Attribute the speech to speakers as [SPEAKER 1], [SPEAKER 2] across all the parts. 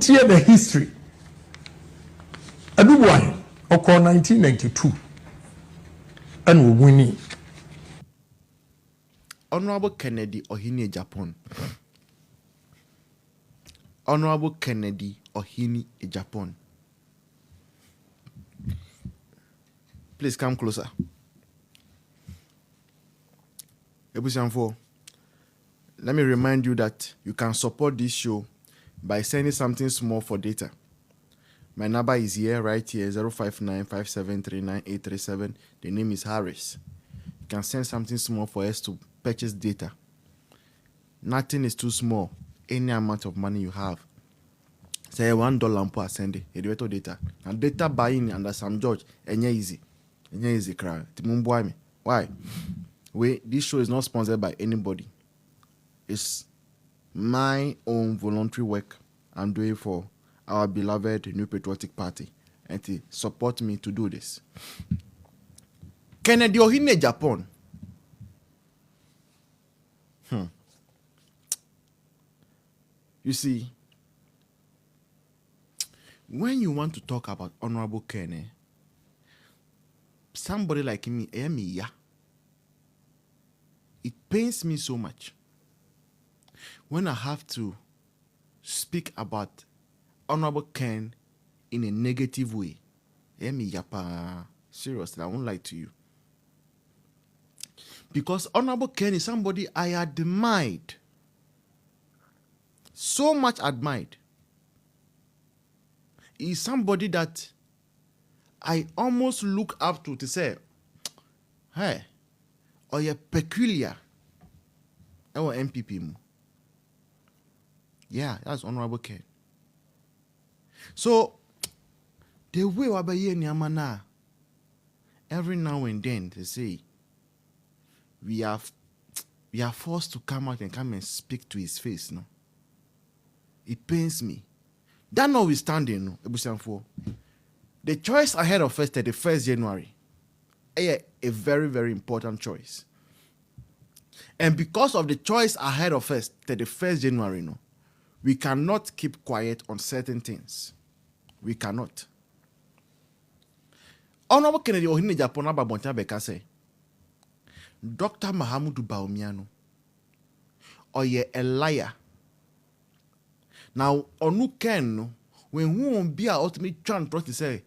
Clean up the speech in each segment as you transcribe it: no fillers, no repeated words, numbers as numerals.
[SPEAKER 1] Hear the history. Adubuan, Oko 1992, and we winning.
[SPEAKER 2] Honorable Kennedy Ohini Agyapong. Honorable Kennedy Ohini Agyapong. Please come closer. Ebusianfo, let me remind you that you can support this show by sending something small for data. My number is here, right here, 05957398837. The name is Harris. You can send something small for us to purchase data. Nothing is too small. Any amount of money you have. Say $1 per send it. Data. And data buying under some George, easy. Easy crowd. Why? This show is not sponsored by anybody. It's my own voluntary work I'm doing for our beloved New Patriotic Party, and to support me to do this. Kennedy Ohini Agyapong. You see, when you want to talk about Honorable Ken, somebody like me, it pains me so much when I have to speak about Honorable Ken in a negative way. Seriously, I won't lie to you. Because Honorable Ken is somebody I admired. So much admired. He's somebody that I almost look up to say, hey, or you're peculiar. Our MPP. Yeah, that's Honorable Ken. So, the way Wabaye Nyamana, every now and then they say, we are forced to come out and come and speak to his face. No, it pains me. That notwithstanding, no, the choice ahead of us, 31st January, a very, very important choice. And because of the choice ahead of us, 31st January, no, we cannot keep quiet on certain things. We cannot. Honorable Kennedy Ohini Agyapong Ababonta Beka say, Dr. Mahamudu Bawumia or ye a liar. Now, Hon Ken no, when who won't be our ultimate chance to say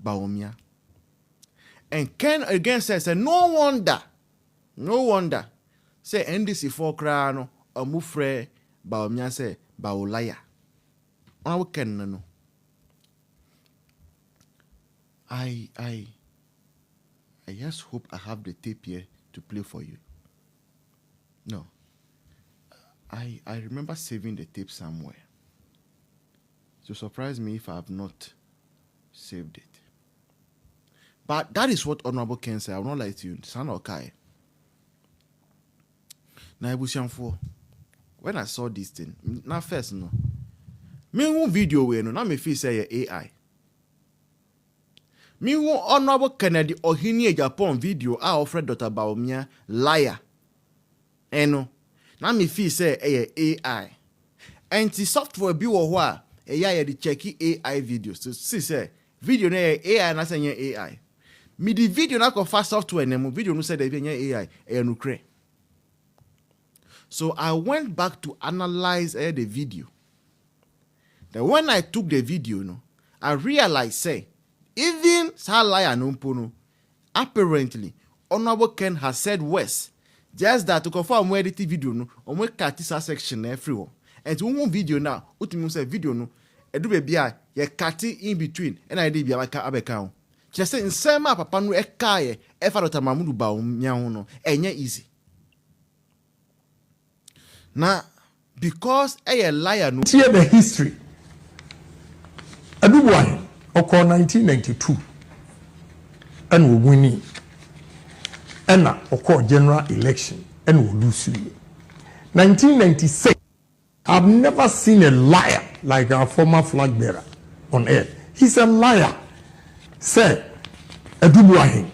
[SPEAKER 2] Bawumia. And Ken again says, no wonder. Say NDC for crano or mufre Bawumia say Bawulaya. Honorable Ken no. I just hope I have the tape here to play for you. No. I remember saving the tape somewhere. So surprise me if I have not saved it. But that is what Honorable Ken said. I will not lie to you. Son or Kai. Now, when I saw this thing, now first, no. Me who video we no, now me feel say AI. Me who Honorable Kennedy Ohini Agyapong video I offered Dr. Bawumia liar. Eno. Now me feel say AI. And the software be wa AI the checky AI videos. So see say video na AI na say AI. Me the video na ko fast software na mo video no say dey AI no kre. So I went back to analyze the video. Then when I took the video, no, I realized, say, even Salaya Numpono, apparently, Honorable Ken has said worse. Just that to confirm where the video, no, on where Katisa section everywhere. And to one video now, ultimately say video, no, a do be a Kati in between, and I did be like a account. Just say in same up upon a kaye, effort to Mamudu Bawumia, no, and yet easy. Now, because a liar, no.
[SPEAKER 1] Hear the history. Adubuan, Oko 1992, and we winning. And Oko general election, and we lose. 1996, I've never seen a liar like our former flag bearer on air. He's a liar. Say, Adubuan,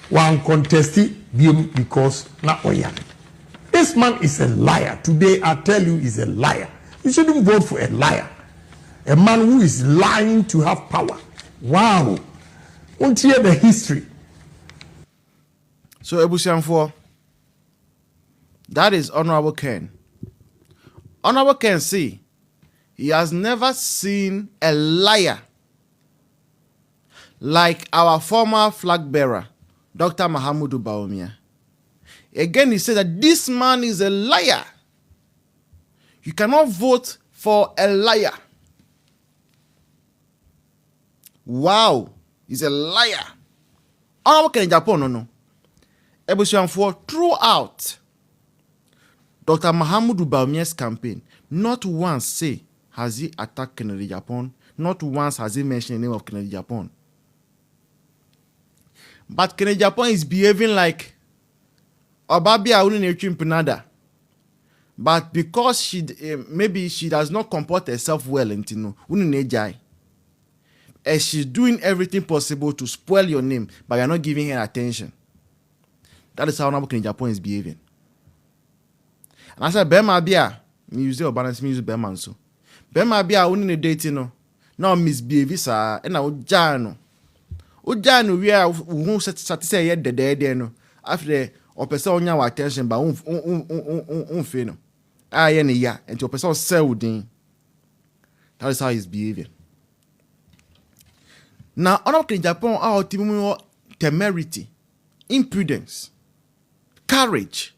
[SPEAKER 1] one contested because na oyan. This man is a liar. Today, I tell you, he's a liar. You shouldn't vote for a liar. A man who is lying to have power. Wow. Won't hear the history.
[SPEAKER 2] So Ebusianfo, that is Honorable Ken. Honorable Ken say he has never seen a liar like our former flag bearer, Dr. Mahamudu Bawumia. Again, he said that this man is a liar. You cannot vote for a liar. Wow, he's a liar. Honorable Ken in Japan, no. Ebusianfo, throughout Dr. Mahamudu Bawumia's campaign, not once say has he attacked Kennedy Japan. Not once has he mentioned the name of Kennedy Japan. But Kennedy Japan is behaving like Obabia Unine Pinada. But because maybe she does not comport herself well, and she's doing everything possible to spoil your name, but you're not giving her attention. That is how Honorable Kennedy Japan is behaving. And I said, Bema Bia, me use the balance, me use Bema so. Bema Bia unine dating no. Now misbehave sa, and now Jano. Ujano we are who satisfy yet the day no. After or person on your attention, but fino. Ah, yeah, and your person sell din. That is how he's behaving. Now, Honorable Japan, our team temerity, impudence, courage.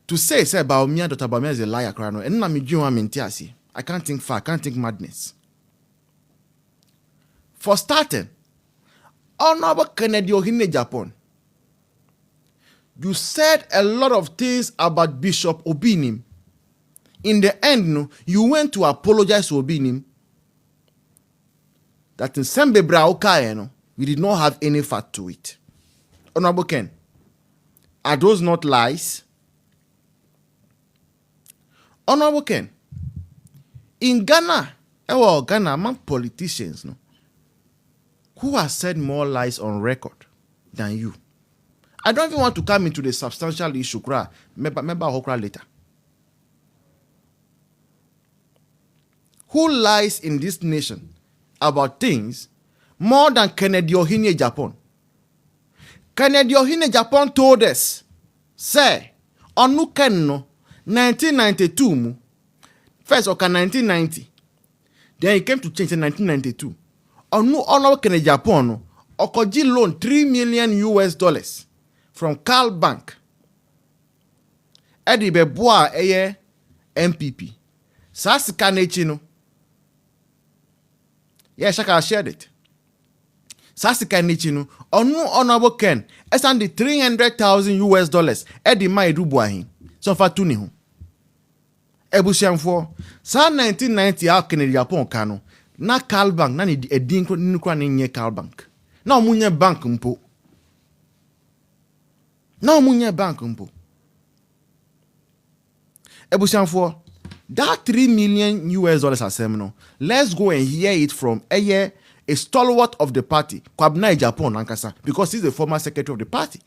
[SPEAKER 2] To say Bawumia, Dr. Bawumia is a liar, and I can't think far, I can't think madness. For starting, Honorable Kennedy Ohine Japan, you said a lot of things about Bishop Obinim. In the end, no, you went to apologize to Obinim. That in Sembebra Okaye, we did not have any fact to it. Honorable Ken, are those not lies? Honorable Ken, in Ghana, Ghana among politicians, no, who has said more lies on record than you? I don't even want to come into the substantial issue. Remember later. Who lies in this nation about things more than Kennedy Ohine Japan? Kennedy Ohine Japan told us, say, Hon Ken no 1992 first or 1990. Then he came to change in 1992. Honorable Kennedy Japan no okoji loan $3 million from Carl Bank. Eddie Beboa eye MPP. Sasika nechi no. Yeah, Shaka shared it. Sasika nechi no. Honorable Ken esand the $300,000 Eddie ma edubuahin. So far tuni ho. Ebusianfo sa 1990 a Kennedy Japan kano na Carl Bank na ni edin nkwa nye Carl Bank. Na omunye bank mpo. Ebusianfo, that $3 million assembly, let's go and hear it from a stalwart of the party, Kwabena Agyapong Nankasa, because he's the former secretary of the party.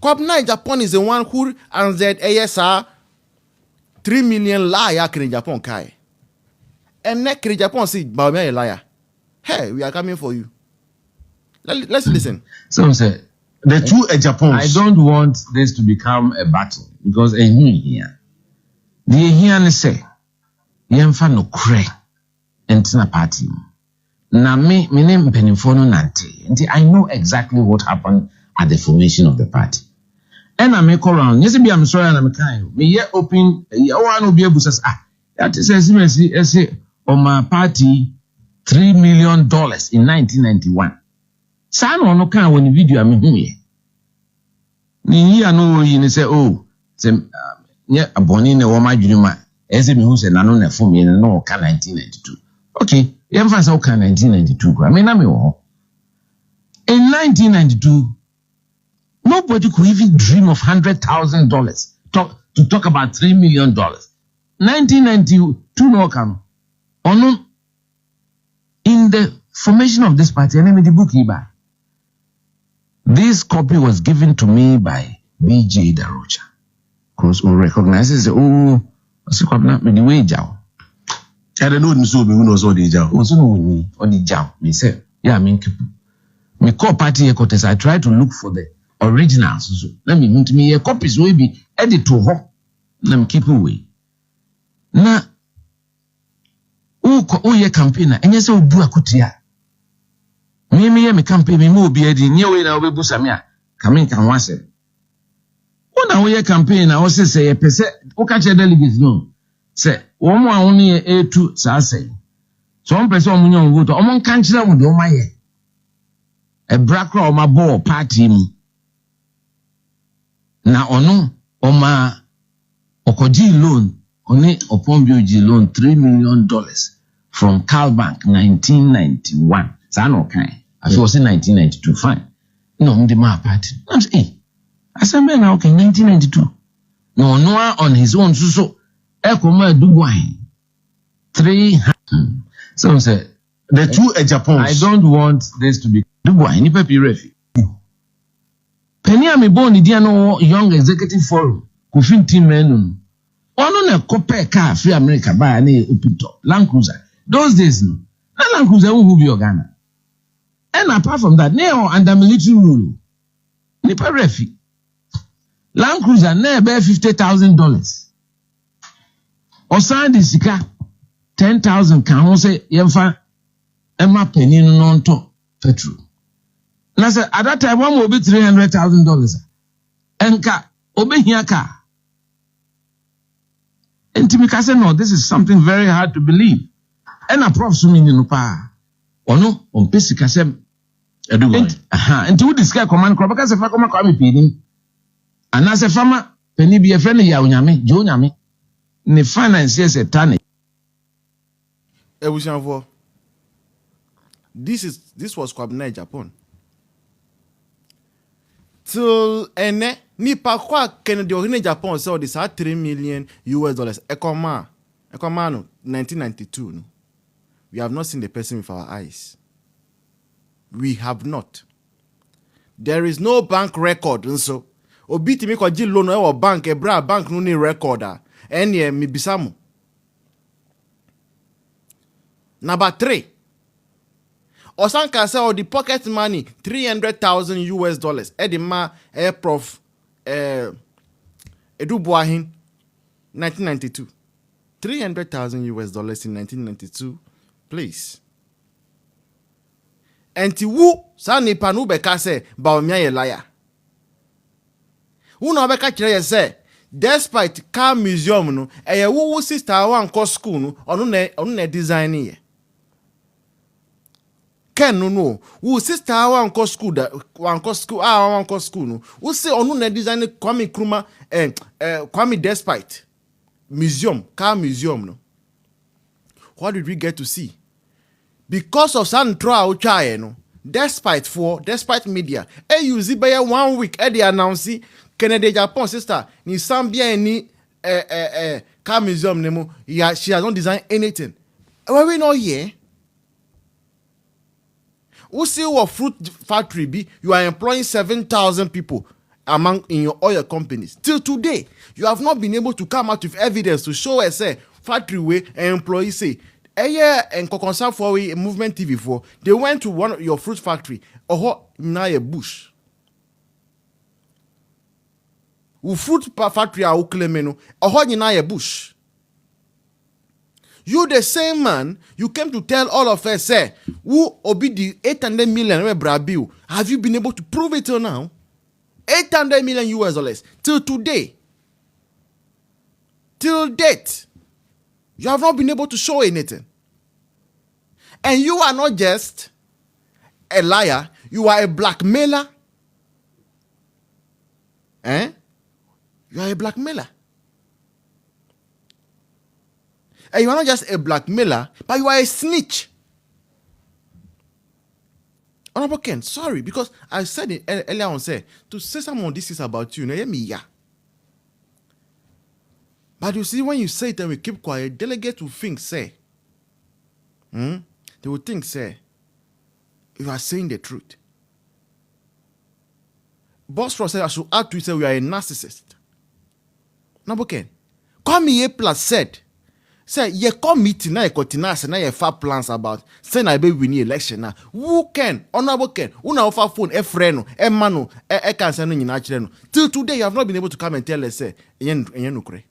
[SPEAKER 2] Kwabena Agyapong is the one who answered ASR $3 million liar Kennedy Japan kai. And next Kennedy Japan said, Bawumia a liar. Hey, we are coming for you. Let's listen.
[SPEAKER 3] So say the two Agyapong. I don't want this to become a battle because here. The here say yemfa no kure entina party. Na me name penifo nante. I know exactly what happened at the formation of the party. And I make around. Yes, I'm sorry, and I'm kind. Me ye open. One will be able to say, that is say on my party $3 million in 1991. San no kan when video am hu ye. Ni here no you say say yeah aboni na wo ma dwuma. Ese me hu say na no na fo me no ka 1992. Okay, you emfa say ka 1992. I mean na me wo. In 1992 nobody could even dream of $100,000 to talk about $3 million. 1992 no can. In the formation of this party, I named the book Iba. This copy was given to me by B.J. Darocha. Because who recognizes the way don't know so be who so the jam. Also no we on the jam. Me say, yeah, me keep. Me call party headquarters. I try to look for the originals. So let me copies will be edit to her. Let me keep away. Na o ye campaign na enye se obu akutia. Me ye me campaign me mo obi edi nye we na obebu same a kamen kan wase. Una we campaign na o se ye pese o ka che delegates no. Se wo mo a wo ne etu sa sei. So on pese o mo nyon vote o mo kan kire mo de o maye. E brakra o ma bo party mu. Na ono o ma okoji loan only upon BOG loan $3 million from Cal Bank 1991. So I know kind. I feel was in 1992. Fine. No, the my party. I'm saying, I said, man, okay, 1992. No, Noah on his own. So, Ekoma Duguay. 300. So I said, the two Agyapong. I don't want this to be Duguay. Ni pepi refi. Penny me born the no young executive forum. Kufin team men. Ono na kope car free America buy na opito Land Cruiser. Those days no. Na Land Cruiser who be Ghana. And apart from that, now under military rule. Ni pa refi. Land Cruiser na be $50,000. Osan di sika 10,000 kan ho say yemfa ema penny no nto petrol. Na say at that time one will be $300,000. Enka obehia car. And Timika said, no, this is something very hard to believe. And a prof swimming in Upa. Or no, on Pessica said, and to discuss command crop because if I come a peeding. And as a farmer, Penny be a friend of Yami, Jonami, ne finances a tanny.
[SPEAKER 2] This was Kwabna Japan. Till ene ni pa kwa Kennedy ohine Japan sell this at $3 million. Ekoma no 1992 no. We have not seen the person with our eyes. We have not. There is no bank record so obi timi ko ji loan e bank e bra bank no ni record ene mi bisamu. Number 3. Osanka say the pocket money $300,000 edima prof Edubuahin 1992 $300,000 in 1992 please. Enti wu sa nipa no beka say ba omia ye liar. Wu na beka kire ye say despite car museum no eye wu sister wan ko school no onu na design ye. Ken no who sister wan ko school no who say onu na design Kwame Nkrumah Kwame despite museum car museum no. What did we get to see? Because of san trial try no despite media use by 1 week they announce Kennedy Japan sister ni Zambia ni car museum nemo she has not designed anything. Why we not here? Who see what fruit factory be? You are employing 7,000 people in your oil companies. Till today, you have not been able to come out with evidence to show us say factory way an employee say, and concern for a movement TV for they went to one of your fruit factory or na a bush. Who fruit factory are uklemeno or na a bush. You the same man, you came to tell all of us, say, who obi the 800 million Brabil. Have you been able to prove it till now? $800 million till today. Till date. You have not been able to show anything. And you are not just a liar, you are a blackmailer. You are a blackmailer. And you are not just a blackmailer, but you are a snitch. Honorable Ken, sorry, because I said it earlier on, to say someone this is about you, yeah. But you see, when you say it and we keep quiet, delegate will think, they will think, you are saying the truth. Boss Ross said, I should add to it, say we are a narcissist. Honorable Ken, Kwame Plus said, say ye come meeting na ye continue na ye fa plans about say na be win election na who can honorable Ken una offer phone e friend no e man no e can say no nyina kire no till today you have not been able to come and tell us say enye no kure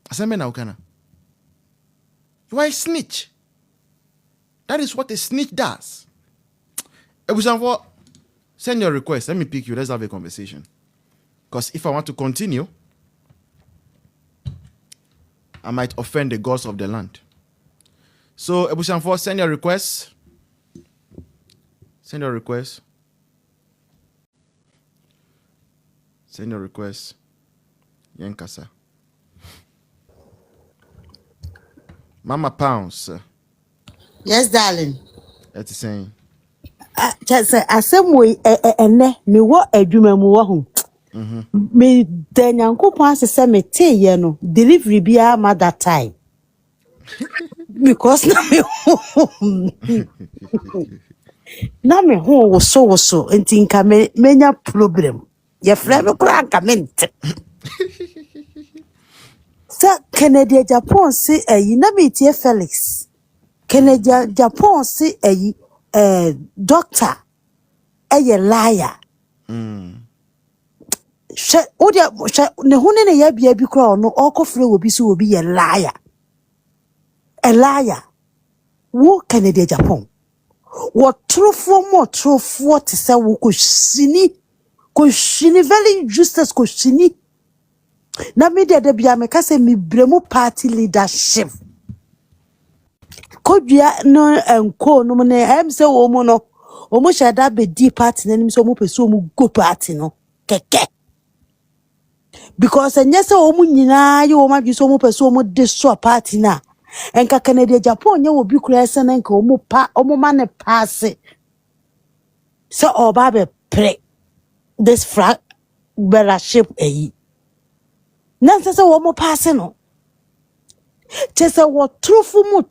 [SPEAKER 2] aseme na ukana you are a snitch. That is what a snitch does. Ebusanfo, send your request. Let me pick you. Let's have a conversation. Because if I want to continue, I might offend the gods of the land. So, Ebusanfo, send your request. Send your request. Send your request. Yankasa. Mama Pounds.
[SPEAKER 4] Yes, darling.
[SPEAKER 2] That's the same.
[SPEAKER 4] Just asem we ene me wo adwuma mu wo ho. Me den yankopon asese me te ye no delivery bia ma that time. Because na me ho wo so enti nka menya problem. Ye frɛ me kura nka mente. Sa Kennedy Agyapong si ayi na me tie Felix. Kennedy Agyapong si ayi doctor a liar. She ne hune ne ya bia bi kra no okofre obi so obi ye liar. A liar. Wo Kennedy Agyapong. Wo trofo te se wo ko shini very useless ko shini. Na me de bia me ka se me bremu party leadership. Kodua no enko no ne em se wo mu no omo shada be di party nanim so omo peso omo go party no keke because enye se omo nyina ye omo adwi so omo peso omo de so party na enka Kennedy Agyapong nye obi kura ese na enka omo ma ne pass so oba be pre this frag leadership eyi na se omo pass no Chesa wo trofo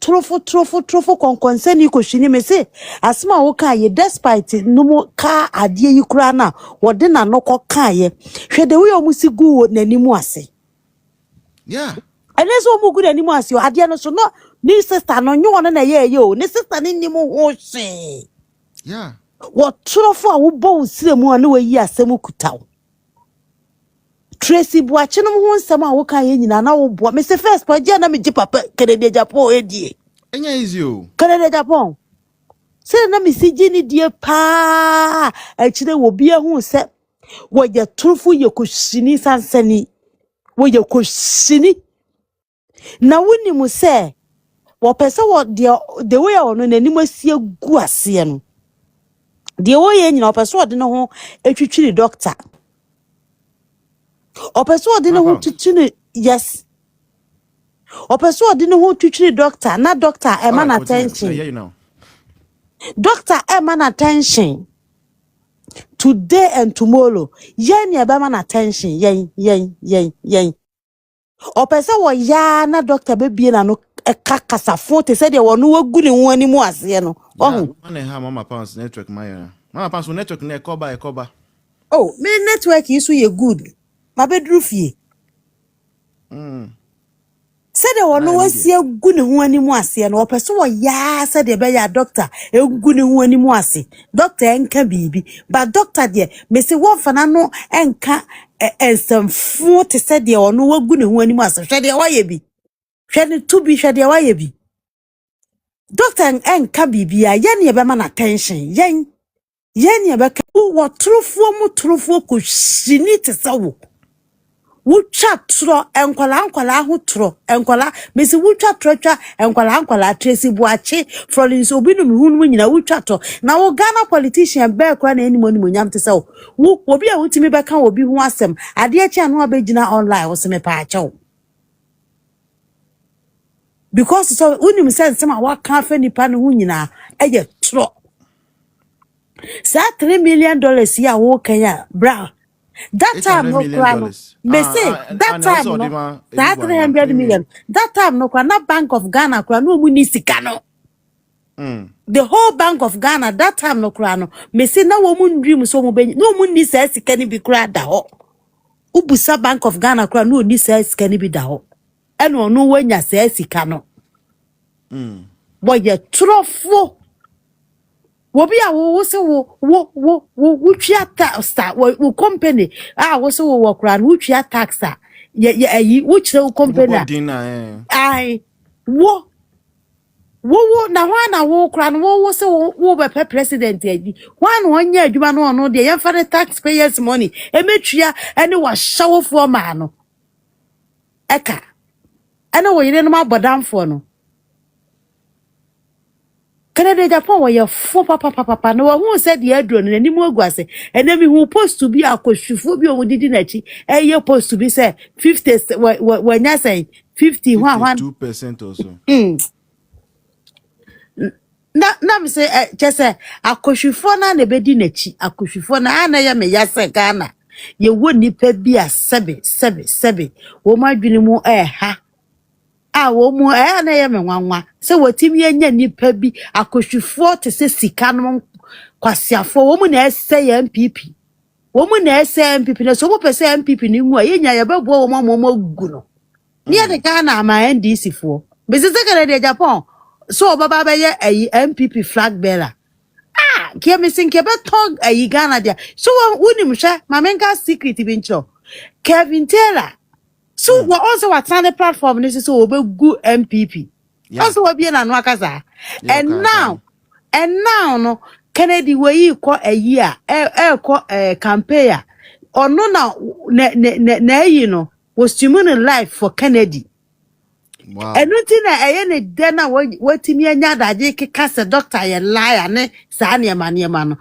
[SPEAKER 4] konkonseni ko hwini me se asma wo ka ye despite no ka ade yi kura na wo de na no ko ka ye hwede wo omusi gu nanimu ase
[SPEAKER 2] Yeah.
[SPEAKER 4] Unless wo mugu nanimu ase ade no so no ni sister no nyo no na ye o ni sister ni nimu ho hwe
[SPEAKER 2] Yeah.
[SPEAKER 4] wo trofo a wo bo nsiremu a na wo yi asem kutaw Tracy Boache no ho nsem a wo ka ye nyina na wo bo me se first pa je na me ji papa Kennedy Agyapong edie
[SPEAKER 2] Enya easy o.
[SPEAKER 4] Kennedy Agyapong se na me si ji ni die pa a kire wo bia hu se wo ye trufu ye koshini sansani wo ye koshini na woni mu se wo pese wo de way o no nanim asie gu ase no de wo ye nyina wo pese wo de no ho etwitwiri doctor Opeso odi ne ho twitwiri yes. Opeso odi ne ho twitwiri doctor na doctor e man attention.
[SPEAKER 2] Yeah, you know.
[SPEAKER 4] Doctor e man attention. Today and tomorrow. Yen ye be man attention. Yen. Opeso wo ya na doctor be bie na no kakasafo te se de wo no wagu ne ho ani mu ase no.
[SPEAKER 2] Oh. Man ha Mama Pounds network my. Mama Pounds network na ekoba.
[SPEAKER 4] Oh, me network is so ye good. Ma bedru fie. Said the one was here good in one animasi and opeso ya said the bear doctor a good in one animasi. Doctor enka baby, but doctor dear, Missy Wolfanano enka and some 40 said the one no good in one animasi. Shady away be. Shady to be shady away be. Doctor enka baby, a yen yabaman attention, yen yabaka, who true for could she need to so. Wucha tro enkwala ho tro enkwala mesi wucha trocha enkwala Tracy Boache Florence obinu mhunu nyina wucha to na wo Ghana politician be kwa na enimo nyam te se wo obi a wutimi be ka obi ho asem ade achi anu abegina online wo se me pa ache because so unim sense ma wa ka fa nipa no nyina eye tro sa $3 million ya wo Kenya bra that time no crime. Me say that time no. That 300 million. That time no crime. Not Bank of Ghana crime. No money sikano. The whole Bank of Ghana that time no crime. Me say na woman dream so mo be no money say sikani be crime da ho. ubusa Bank of Ghana kura no ni say sika ni bi da ho e no no wanya say sika no boy ye trofo wo bi a wo se wo twia tax wo company wo se wo kura no twia tax ye ayi wo kire wo company ai wo na na wo kura no wo se wo be president adi wan won nya adwuma no no de ye fa the taxpayers money e metwia ene wa shawofo ma no eka ene wo yire no mabodamfo no Canada Japan wo ye fo papa no wo said the adro no ni mu aguase ene mi hu post to be akohwifo bi o didi nachi ye post to be say 50 nya say 50
[SPEAKER 2] 2% or so
[SPEAKER 4] na me say chese akohwifo na na bedi nachi akohwifo na ana ye me yase Ghana ye wo nipa bi a sebe wo madwene mu ha wo mu na ye me nwanwa se wotimi anya nipa bi akohwifo te se sika no kwasiafo wo mu na ese ya MPP wo mu na ese MPP na so wo pese MPP ni nwu ye nya ye bebo wo mo gu no ne de Ghana ma NDC fo bezeze Canada Japan so baba be ye MPP flag bearer kia me sin kebe tog Ghana dia so wonim hwe mamenka secret bi ncho Kevin Taylor so we also what on the platform this is so good MPP also we be na no akaza and now no Kennedy we ko ayi a ko campaign ono na yi no was human life for Kennedy. Wow. And nothing na den na watimi anya daje keka se doctor ye liar ne sa ne ma no